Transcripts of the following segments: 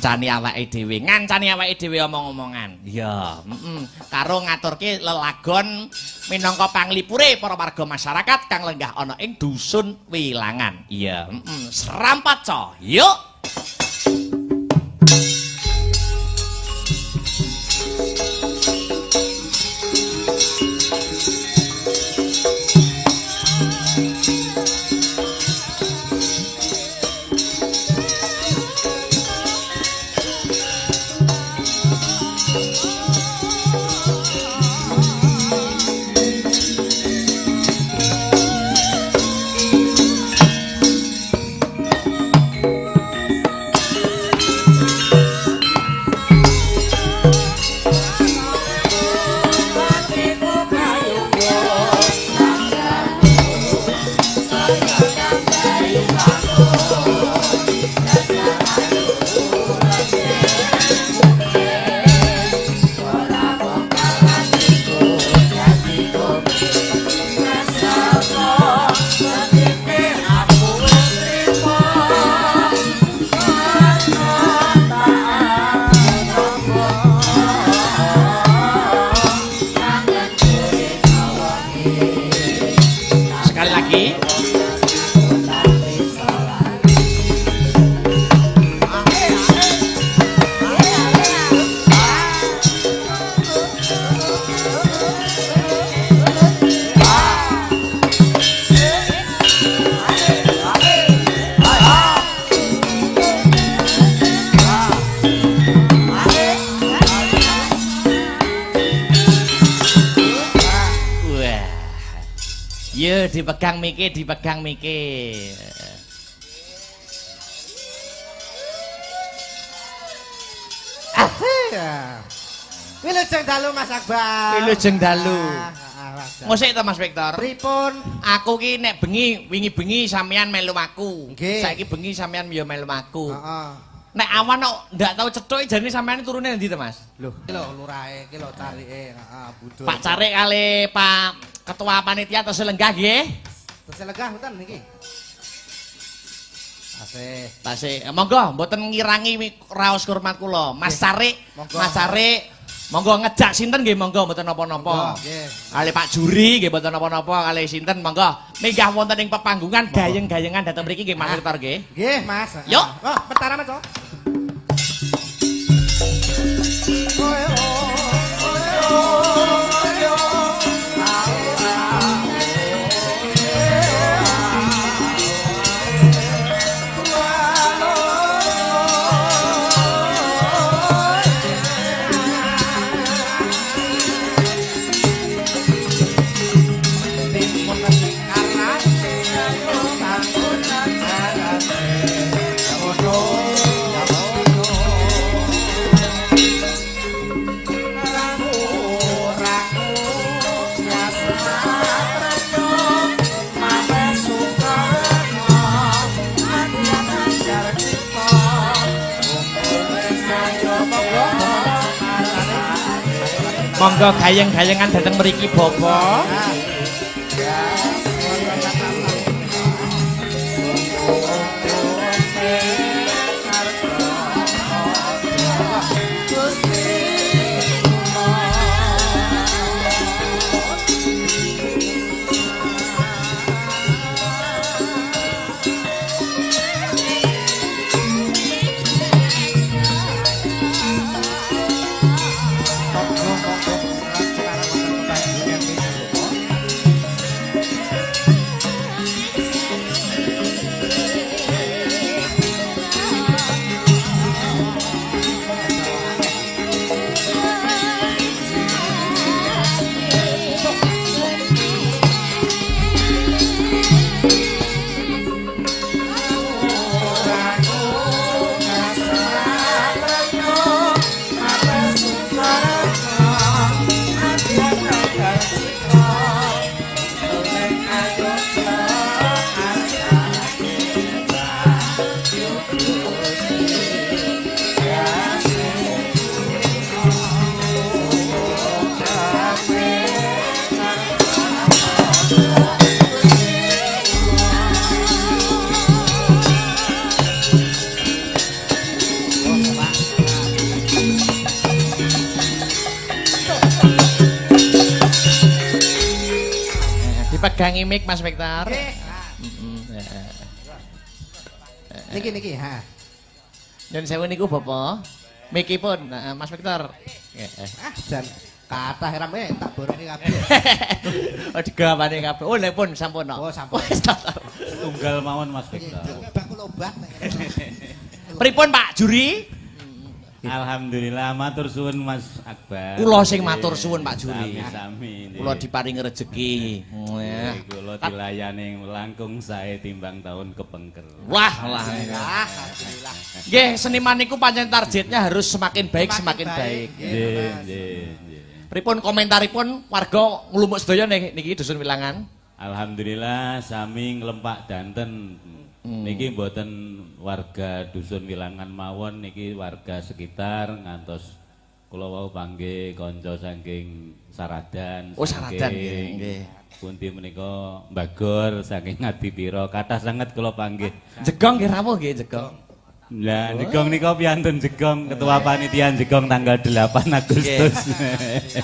ngancani awake dhewe omong-omongan. Iya, karo ngaturke lelagon minangka panglipure para warga masyarakat kang lenggah ana ing dusun Wilangan. Iya, Srampaca. Yuk. Dipegang miki. Wilujeng dalu Mas Akbar. Wilujeng dalu. Ngosek to Mas Victor. Pripun? Aku ki nek wingi bengi sampean melu aku. Nggih. Saiki bengi sampean yo melu aku. Heeh. Nek awan kok ndak tau cethuke jarine sampean turune ndi to Mas? Lho, iki lho lurahe, iki lho carike, heeh, budul. Pak Carik kali Pak Ketua Panitia Tos Lenggah nggih. Tos Lenggah mboten niki. Tasih. Monggo mboten ngirangi raos hormat kula. Mas Carik, Monggo. Mas Carik. Monggo ngejak sinten nggih monggo mboten napa-napa. Nggih. Kali Pak Juri nggih mboten napa-napa kali sinten monggo minggah wonten ing pepanggungan gayeng-gayengan dhateng mriki nggih Mas Victor nggih. Nggih, Mas. Yuk. Oh, pertara Mas. Monggo gayeng-gayengan dateng mriki Bapak. megangi mic Mas Victor. Nggih. Niki ha. Nyun sewu niku Bapak. Mikipun Mas Victor. Jan kathah rame tak boreni kabeh. Oh digawani kabeh. Oh lha pun sampun. Oh, sampun. Wis tatar. Tunggal mawon Mas Victor. Bakul obat. Pripun Pak Juri? Alhamdulillah matur suwun Mas Akbar. Kula sing matur suwun Pak Juri. Sami-sami. Kula diparingi rejeki. Kula dilayani langkung sae timbang tahun kepengker. Wah, Alhamdulillah. nggih seniman niku pancen targetnya harus semakin baik semakin baik. Nggih, nggih. Pripun komentaripun warga nglumuk sedaya niki dusun Wilangan? Alhamdulillah sami nglempak danten. Niki mboten warga dusun Wilangan mawon, niki warga sekitar ngantos kula wau panggih kanca saking Saradan. Oh Saradan saking nggih. Pundi menika Mbagor saking Ngadipira, kathah sanget kula panggih. Jegong nggih rawuh nggih jegong. Lah jegong nika piantun jegong ketua panitia jegong tanggal 8 Agustus.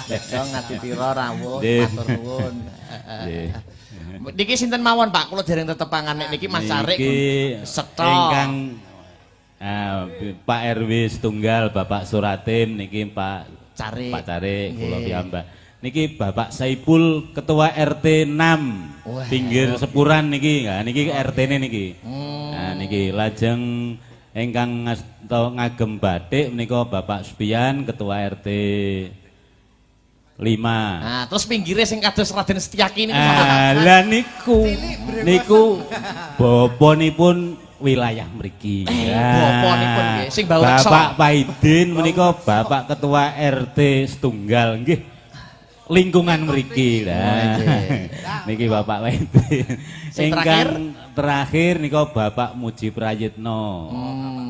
Jegong Ngadipira rawuh Nggih. matur nuwun. Nggih. Niki sinten mawon Pak? Kula dereng tetepangan nek niki Mas Sarik Niki Seto. ingkang Pak RW setunggal Bapak Suratim niki Pak Carik. Pak Carik kula Nggih. piyambak. Niki Bapak Saipul ketua RT 6 Wah. pinggir sepuran niki. Nah niki RT-ne niki. Hmm. Nah niki lajeng ingkang ngagem batik menika Bapak Supian ketua RT 5. Nah, terus pinggirnya sing kados Raden Setyaki niku. Lah niku bapanipun wilayah mriki. Bapanipun nggih sing bau reksa. Bapak Paidin menika Bapak Ketua RT setunggal nggih. Lingkungan mriki lah. Niki Bapak Paidin. Sing Ingkang terakhir nika Bapak Muji Prayitno.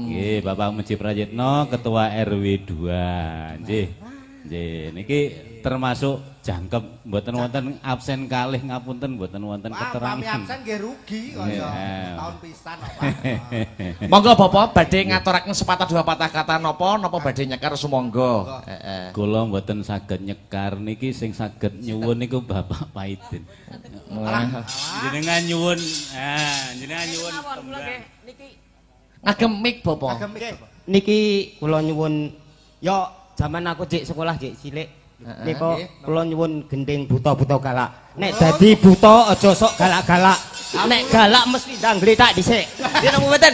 Nggih, Bapak Muji Prayitno Ketua RW 2. Nggih. Nggih, niki termasuk jangkep mboten wonten absen kalih ngapunten mboten wonten Wah, keterangan. pami absen nggih rugi kaya tahun pisan apa. Monggo Bapak badhe ngaturaken sepatah dua patah kata napa badhe nyekar sumangga. Kula mboten saged nyekar niki sing saged nyuwun niku Bapak Paidin. Jenengan nyuwun, jenengan nyuwun. Ngagem mic Bapak. Niki kula nyuwun yo zaman aku jek sekolah jek cilik niku kula nyuwun gending buta-buta galak. Nek dadi buta aja sok galak-galak. Nek galak mesti ndang gletak dhisik. Nggih napa mboten?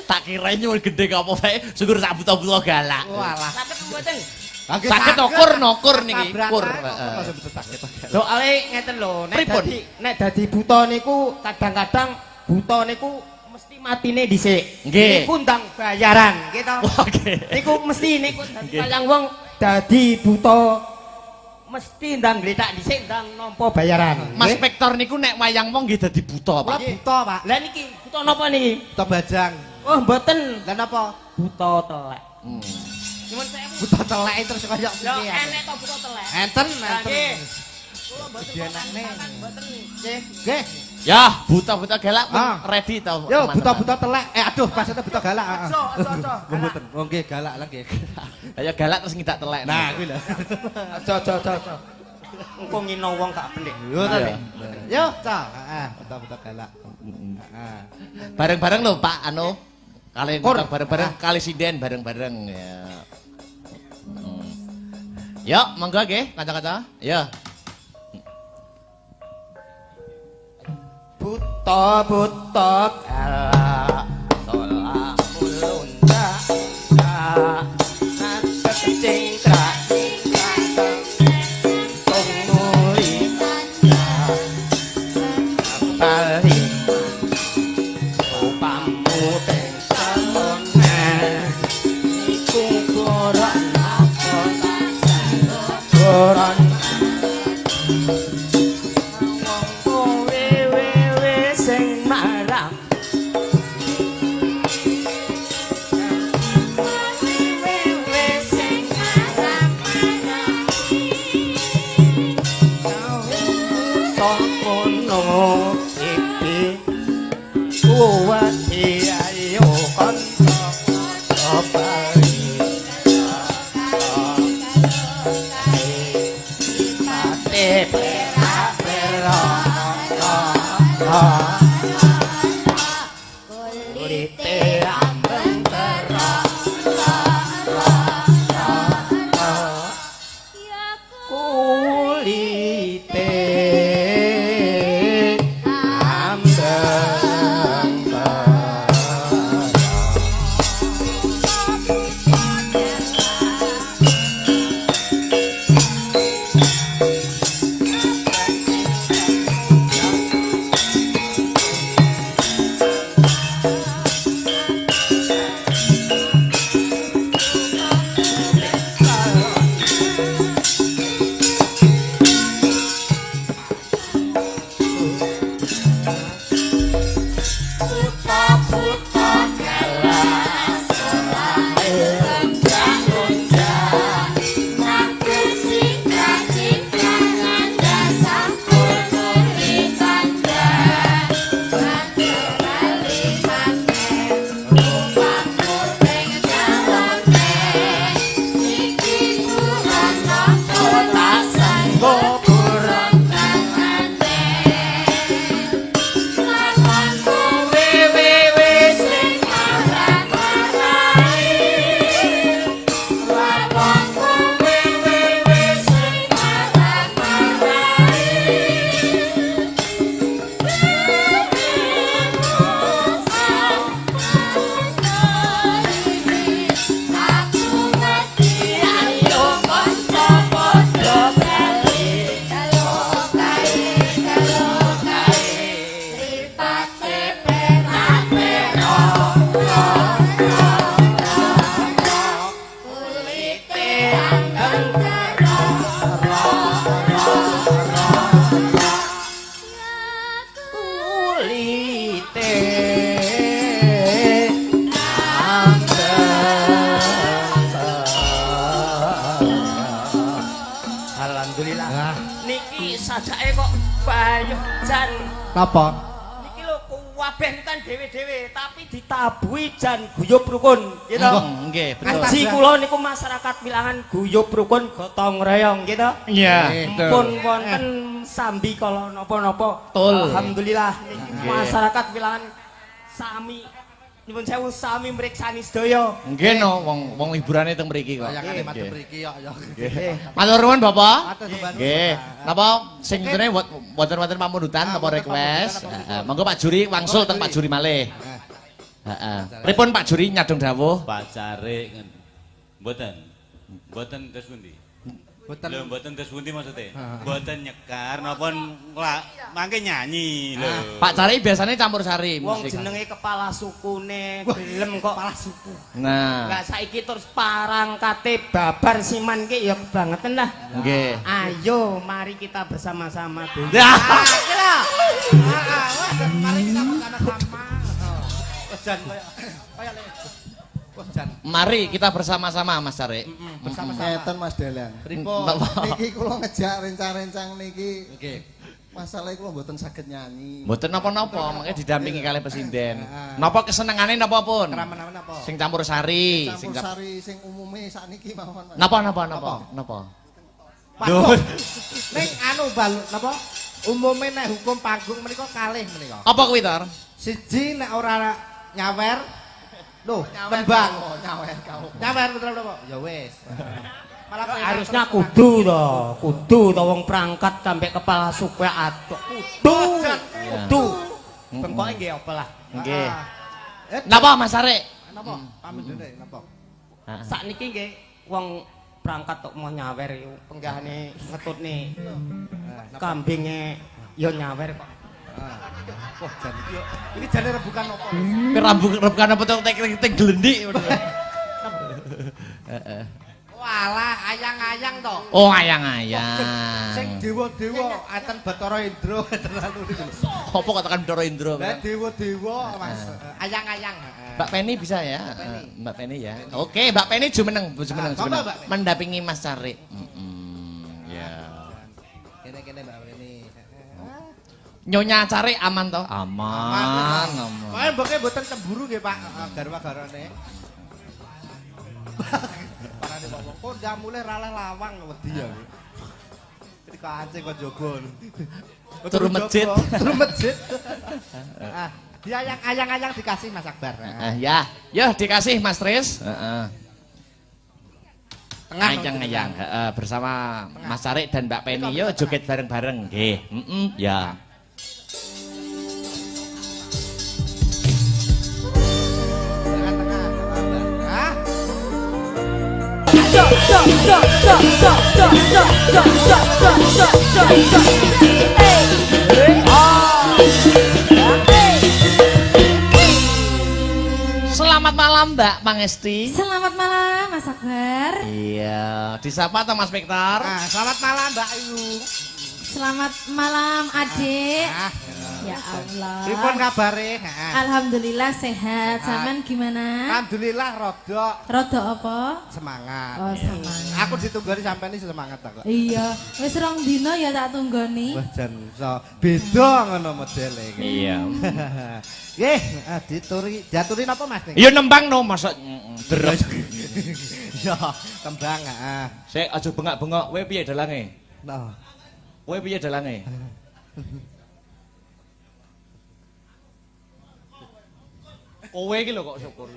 Tak kira nyuwun gede apa wae, syukur sak buta-buta galak. Walah. Saged mboten? Saged nokur niki, kur. Soale ngeten lho, Pripun? nek dadi buta niku kadang-kadang buta niku mesti matine dhisik. Nggih. Niku ndang bayaran, nggih to. Oke. Niku mesti niku dadi kayang wong dadi buta mesti ndang gletak dhisik ndang nampa bayaran. Mas Victor niku nek wayang wong nggih dadi buta, Kula Pak. buta, Pak. Lah niki buta napa niki? Buta bajang. Oh mboten, Lah napa? buta telek. Cuman saya Buta telek terus kaya yo piye? enek to buta telek. Enten, Lah, nggih. enten. Kula mboten Dienakne. mboten. Nggih. Nggih. Ya, buta-buta galak pun Ah. ready to. Yo teman-teman. buta-buta telek. Aduh, pasane buta galak. Aja, aja. Mboten. Oh nggih galak lah nggih. Ayo galak terus ngidak telek. Nah, kuwi lho. Aja. Engko ngino wong gak pelik. Yo ta. Yo, Ca. Heeh, buta-buta galak. Heeh. Bareng-bareng lho Pak anu. Kali Kur. bareng-bareng kali sinden bareng-bareng ya. Yo, monggo nggih kanca-kanca. Yo. Buta-buta galak tolak mulunda cing trak tumuli bali upamu teng salone iku koran apa koran sing marang wewe sing marang sokono iki kuwati ayo kanca opari pate pera kulite ambeng terang kulite ambeng Alhamdulillah. Niki sajake kok banyu jan. Napa? Niki lho kuwabenten dhewe-dhewe tapi ditabuhi jan guyub rukun, gitu. Nggih, betul. Ngaji kula niku masyarakat Wilangan guyub rukun gotong royong, gitu. Iya, Pun wonten sambi kala napa-napa. Betul. Alhamdulillah niki masyarakat Wilangan sami nyuwun sewu sami mriksani sedaya. Nggih no, wong liburane teng mriki kok. Ya kan madhep mriki kok ya. Matur nuwun Bapak. Atur sembah. Nggih. Napa sing intine wonten pamundutan napa request? Heeh. Monggo Pak Juri wangsul teng Pak Juri malih. Heeh. Pripun Pak Juri nyadong dawuh? Pacare mboten. Mboten tes pundi? Boten. Lho mboten tes pundi maksudnya? Mboten nyekar napa mangke nyanyi lho. Pak Cari biasanya campur sari Wong musik. jenenge kepala sukune gelem kok kepala suku. Nah, Lah saiki terus parangkate babar siman ki ya kebangetan lah. nggih. Ayo mari kita bersama-sama dulu. Dah. Iki lho. Mari kita bersama-sama. Jan kaya le. Wah jan. Mari kita bersama-sama Mas Cari. Bersama-sama. Ngeten Mas Dalang. Pripun? Niki kula ngejak rencang-rencang niki. Nggih. Masalahnya kula mboten saged nyanyi. Mboten napa-napa, mengke didampingi kalih presiden. Napa kesenengane napa pun? Keramen-keramen apa? Sing campur sari, Campur sari sing umume sakniki mawon. Mas. Napa? Panggung. Ning anu bal napa? Umume nek hukum panggung menika kalih menika. Apa kuwi Tor? Siji nek ora nyawer lho, tembang. Nyawer kau. Nyawer betul apa? Ya wis. Malah Harusnya kudu to wong prangkat sampai kepala suku atok. Kudu. Bengkoke nggih apa lah. Nggih. Eh, Napa Mas Arek? napa? Pamit dene napa? Sakniki nggih wong prangkat tok mau nyawer penggahane ngetutne kambinge ya nyawer kok. Wah, jan iki yo. Iki jane rebukan apa? Rebukan apa tok tek glendik. Heeh. Walah, ayang-ayang to. Oh, ayang-ayang. Sing dewa-dewa aten Bathara Indra terlalu niku. Apa kok tekan Bathara Indra? Lah dewa-dewa Mas. Ayang-ayang. Mbak Penny bisa ya? Mbak Penny ya. Oke, Mbak Penny jumeneng. Coba, Mbak Penny. Mendapingi Mas Cari. Ya. Kene-kene Mbak Weni. Nyonya Cari aman toh? Aman. Pokoke mbeke mboten cemburu nggih Pak garwa-garwane. Parane wong kok ndak mulih raleh lawang wedi ya. Ketika ancing kok jogo. Turu masjid. Turu masjid. Diayang-ayang dikasih Mas Akbar. Ya, yo dikasih Mas Tris. Tengah Ayang-ayang bersama Mas Sarik dan Mbak Penny yo joget bareng-bareng nggih. Ya. Selamat malam Mbak Pangesti. Selamat malam Mas Akbar. Iya, disapa atau Mas Victor? Selamat malam Mbak Ayu. Selamat malam Adik. Ya Allah. Pripun kabare? Alhamdulillah sehat. Sampean gimana? Alhamdulillah rodok Rodo apa? semangat. Oh, semangat. Aku ditunggoni sampean iki semangat ta kok. Iya, wis rong dina ya tak tunggoni. Wah jan so beda ngono modele iki. Iya. Nggih, diaturi napa Mas ning? Ya nembang no masa derep. Ya, tembang Sik aja bengak-bengok, kowe piye dalange? Nah. Kowe piye dalange? Kowe iki lho kok syukur.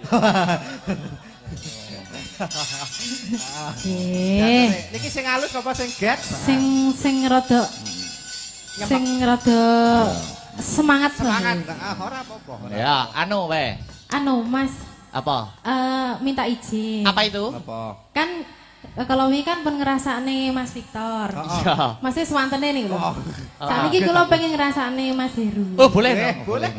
Nggih. Niki sing halus apa sing get? Sing rada semangat Semangat. banget. Ora apa-apa. Ya, anu we. Anu Mas, Apa? minta izin. Apa itu? Apa? Kan kalau wingi kan pun ngrasakne Mas Victor. Iya. Masih swantene nih lho. Oh. Saniki kula pengen ngrasakne Mas Heru. Oh, boleh. Boleh.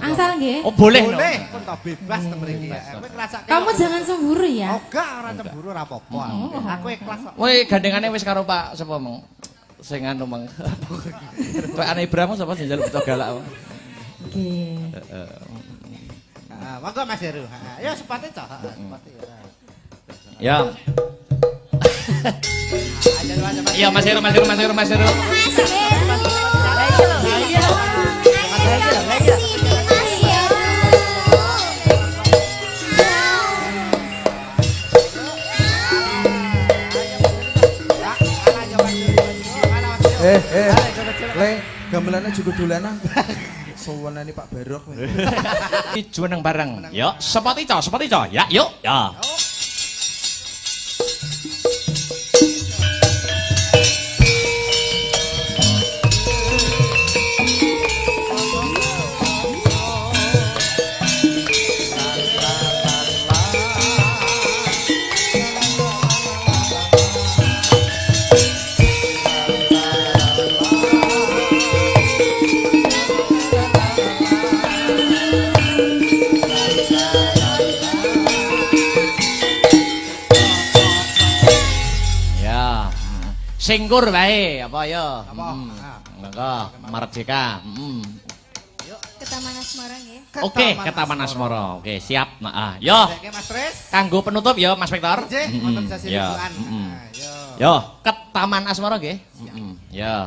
Angsal nggih. Oh, boleh. no. Boleh, pun tak bebas to mriki. Kowe ngrasake. Kamu jangan cemburu Oh, ya. enggak, ora cemburu ora apa-apa. Aku ikhlas kok. Kowe gandengane wis karo Pak sapa mong? Sing anu mong. Kowe ane Ibrahim sapa sing njaluk buta galak? Nggih. Monggo Mas Heru. Ya sepate cah. Sepate. Ya. Aja Mas. Iya, Mas Heru. Le, gamelannya juga dolanan. Sowanane Pak Barok. Iki jumeneng bareng. Yuk, sepati co. Ya, yuk. Ya. Singkur wae apa ya? Monggo Merdeka. Ke Taman Asmara nggih. Oke, ke Taman Asmara. Oke, siap. Nah, yo. Oke Mas Tris. Kanggo penutup ya Mas Victor. Nggih, wonten sesi Ya. rujukan. Yo, ke Taman Asmara nggih. Ya.